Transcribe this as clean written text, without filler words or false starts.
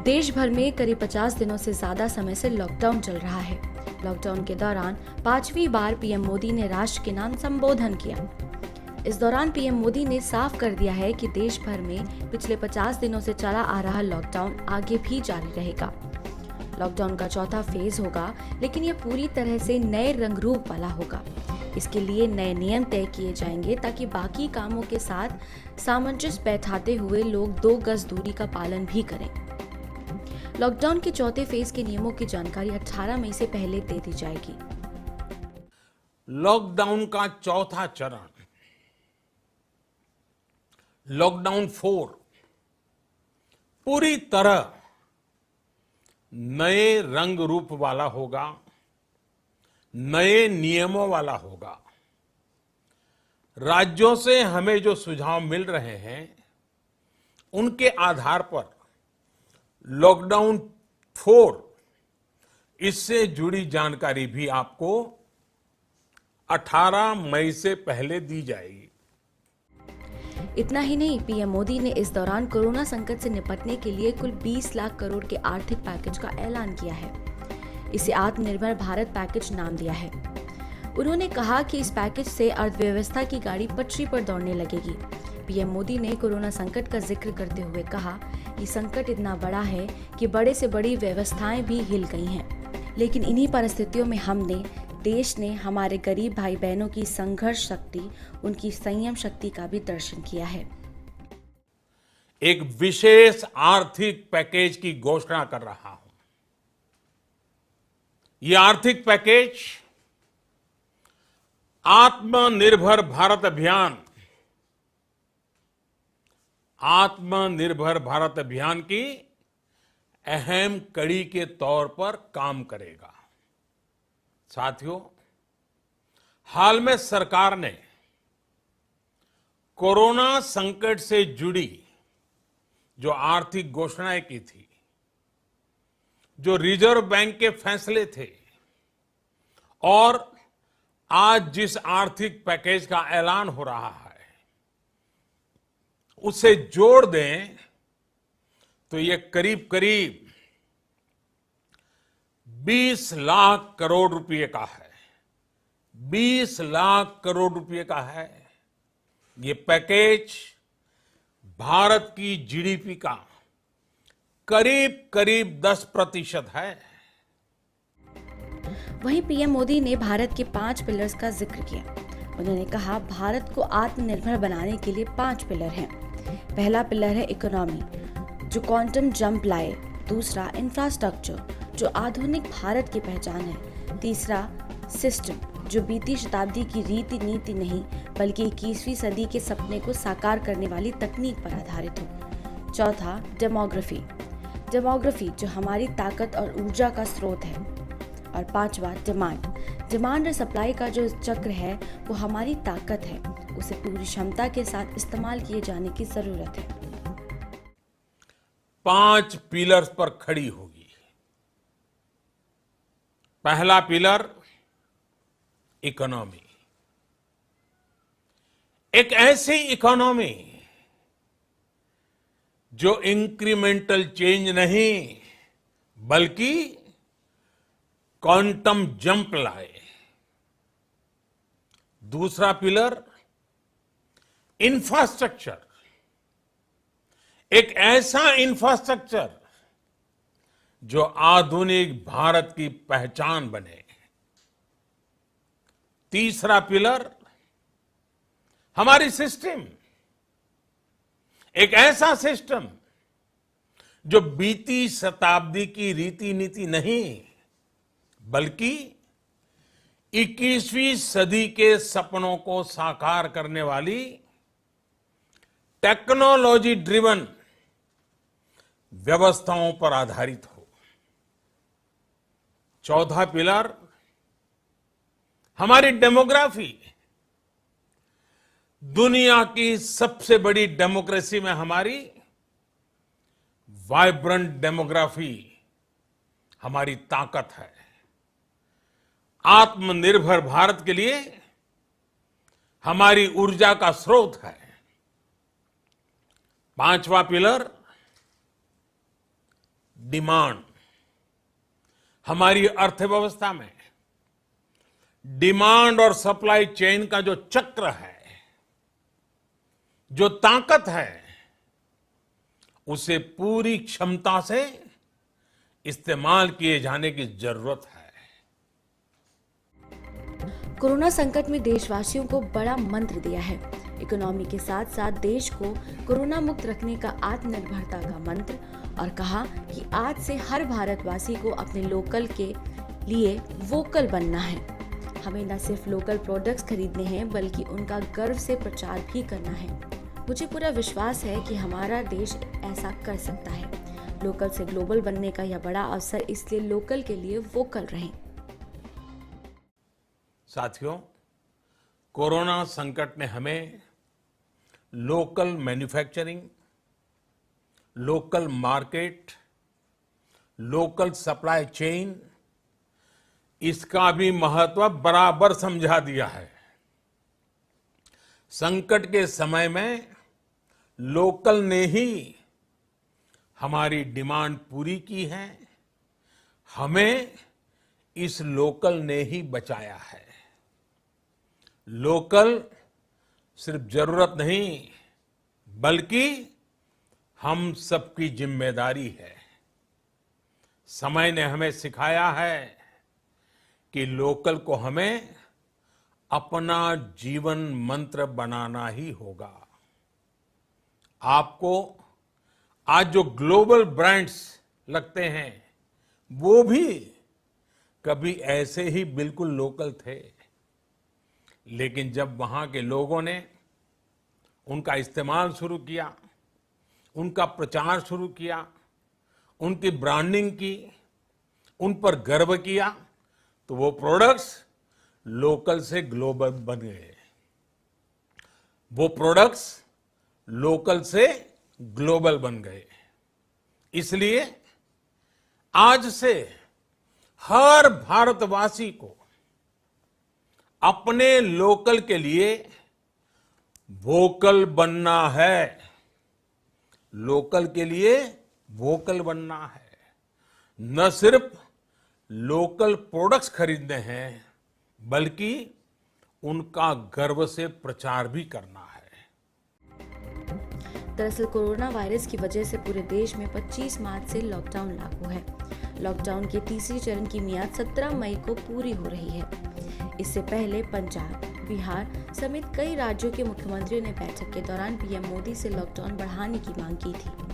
देश भर में करीब 50 दिनों से ज्यादा समय से लॉकडाउन चल रहा है। लॉकडाउन के दौरान 5वीं बार पीएम मोदी ने राष्ट्र के नाम संबोधन किया। इस दौरान पीएम मोदी ने साफ कर दिया है कि देश भर में पिछले 50 दिनों से चला आ रहा लॉकडाउन आगे भी जारी रहेगा। लॉकडाउन का चौथा फेज होगा, लेकिन यह पूरी तरह से नए रंग रूप वाला होगा। इसके लिए नए नियम तय किए जाएंगे ताकि बाकी कामों के साथ सामंजस्य बैठाते हुए लोग 2 गज दूरी का पालन भी करें। लॉकडाउन के चौथे फेज के नियमों की जानकारी 18 मई से पहले दे दी जाएगी। लॉकडाउन का चौथा चरण लॉकडाउन 4 पूरी तरह नए रंग रूप वाला होगा, नए नियमों वाला होगा। राज्यों से हमें जो सुझाव मिल रहे हैं उनके आधार पर लॉकडाउन 4 इससे जुड़ी जानकारी भी आपको 18 मई से पहले दी जाएगी। इतना ही नहीं, पीएम मोदी ने इस दौरान कोरोना संकट से निपटने के लिए कुल 20 लाख करोड़ के आर्थिक पैकेज का ऐलान किया है। इसे आत्मनिर्भर भारत पैकेज नाम दिया है। उन्होंने कहा कि इस पैकेज से अर्थव्यवस्था की गाड़ी पटरी पर दौड़ने लगेगी। पीएम मोदी ने कोरोना संकट का जिक्र करते हुए कहा, ये संकट इतना बड़ा है कि बड़े से बड़ी व्यवस्थाएं भी हिल गई हैं। लेकिन इन्हीं परिस्थितियों में देश ने हमारे गरीब भाई बहनों की संघर्ष शक्ति, उनकी संयम शक्ति का भी दर्शन किया है। एक विशेष आर्थिक पैकेज की घोषणा कर रहा हूं। यह आर्थिक पैकेज आत्मनिर्भर भारत अभियान की अहम कड़ी के तौर पर काम करेगा। साथियों, हाल में सरकार ने कोरोना संकट से जुड़ी जो आर्थिक घोषणाएं की थी, जो रिजर्व बैंक के फैसले थे और आज जिस आर्थिक पैकेज का ऐलान हो रहा है, उसे जोड़ दें तो ये करीब 20 लाख करोड़ रुपए का है। 20 लाख करोड़ रुपए का है। ये पैकेज भारत की जीडीपी का करीब 10% है। वहीं पीएम मोदी ने भारत के 5 पिलर्स का जिक्र किया। उन्होंने कहा, भारत को आत्मनिर्भर बनाने के लिए 5 पिलर हैं। पहला पिलर है इकोनॉमी, जो क्वांटम जंप लाए। दूसरा, इंफ्रास्ट्रक्चर, जो आधुनिक भारत की पहचान है। तीसरा, सिस्टम, जो बीती शताब्दी की रीति नीति नहीं बल्कि 21वीं सदी के सपने को साकार करने वाली तकनीक पर आधारित हो। चौथा, डेमोग्राफी, जो हमारी ताकत और ऊर्जा का स्रोत है। और 5वां, डिमांड और सप्लाई का जो चक्र है वो हमारी ताकत है। उसे पूरी क्षमता के साथ इस्तेमाल किए जाने की जरूरत है। 5 पिलर्स पर खड़ी होगी। पहला पिलर इकोनॉमी। एक ऐसी इकोनॉमी जो इंक्रीमेंटल चेंज नहीं बल्कि क्वांटम जंप लाए। दूसरा पिलर इंफ्रास्ट्रक्चर। एक ऐसा इंफ्रास्ट्रक्चर जो आधुनिक भारत की पहचान बने। तीसरा पिलर हमारी सिस्टम। एक ऐसा सिस्टम जो बीती शताब्दी की रीति नीति नहीं बल्कि 21वीं सदी के सपनों को साकार करने वाली टेक्नोलॉजी ड्रिवन व्यवस्थाओं पर आधारित हो। चौथा पिलर हमारी डेमोग्राफी। दुनिया की सबसे बड़ी डेमोक्रेसी में हमारी वाइब्रेंट डेमोग्राफी हमारी ताकत है। आत्मनिर्भर भारत के लिए हमारी ऊर्जा का स्रोत है। 5वां पिलर डिमांड। हमारी अर्थव्यवस्था में डिमांड और सप्लाई चेन का जो चक्र है, जो ताकत है, उसे पूरी क्षमता से इस्तेमाल किए जाने की जरूरत है। कोरोना संकट में देशवासियों को बड़ा मंत्र दिया है। इकोनॉमी के साथ साथ देश को कोरोना मुक्त रखने का आत्मनिर्भरता का मंत्र, और कहा कि आज से हर भारतवासी को अपने लोकल के लिए वोकल बनना है। हमें न सिर्फ लोकल प्रोडक्ट्स खरीदने हैं, बल्कि उनका गर्व से प्रचार भी करना है। मुझे पूरा विश्वास है कि हमारा देश ऐसा कर सकता है। लोकल से ग्लोबल बनने का यह बड़ा अवसर, इसलिए लोकल के लिए वोकल रहें। साथियों, कोरोना संकट ने हमें local manufacturing, local market, local supply chain, इसका भी महत्व बराबर समझा दिया है। संकट के समय में लोकल ने ही हमारी डिमांड पूरी की है, हमें इस लोकल ने ही बचाया है। लोकल सिर्फ जरूरत नहीं, बल्कि हम सबकी जिम्मेदारी है। समय ने हमें सिखाया है कि लोकल को हमें अपना जीवन मंत्र बनाना ही होगा। आपको आज जो ग्लोबल ब्रांड्स लगते हैं, वो भी कभी ऐसे ही बिल्कुल लोकल थे, लेकिन जब वहां के लोगों ने उनका इस्तेमाल शुरू किया, उनका प्रचार शुरू किया, उनकी ब्रांडिंग की, उन पर गर्व किया, तो वो प्रोडक्ट्स लोकल से ग्लोबल बन गए। वो प्रोडक्ट्स लोकल से ग्लोबल बन गए। इसलिए आज से हर भारतवासी को अपने लोकल के लिए वोकल बनना है। लोकल के लिए वोकल बनना है। न सिर्फ लोकल प्रोडक्ट्स खरीदने हैं, बल्कि उनका गर्व से प्रचार भी करना है। दरअसल कोरोना वायरस की वजह से पूरे देश में 25 मार्च से लॉकडाउन लागू है। लॉकडाउन के तीसरे चरण की मियाद 17 मई को पूरी हो रही है। इससे पहले पंजाब, बिहार समेत कई राज्यों के मुख्यमंत्रियों ने बैठक के दौरान पीएम मोदी से लॉकडाउन बढ़ाने की मांग की थी।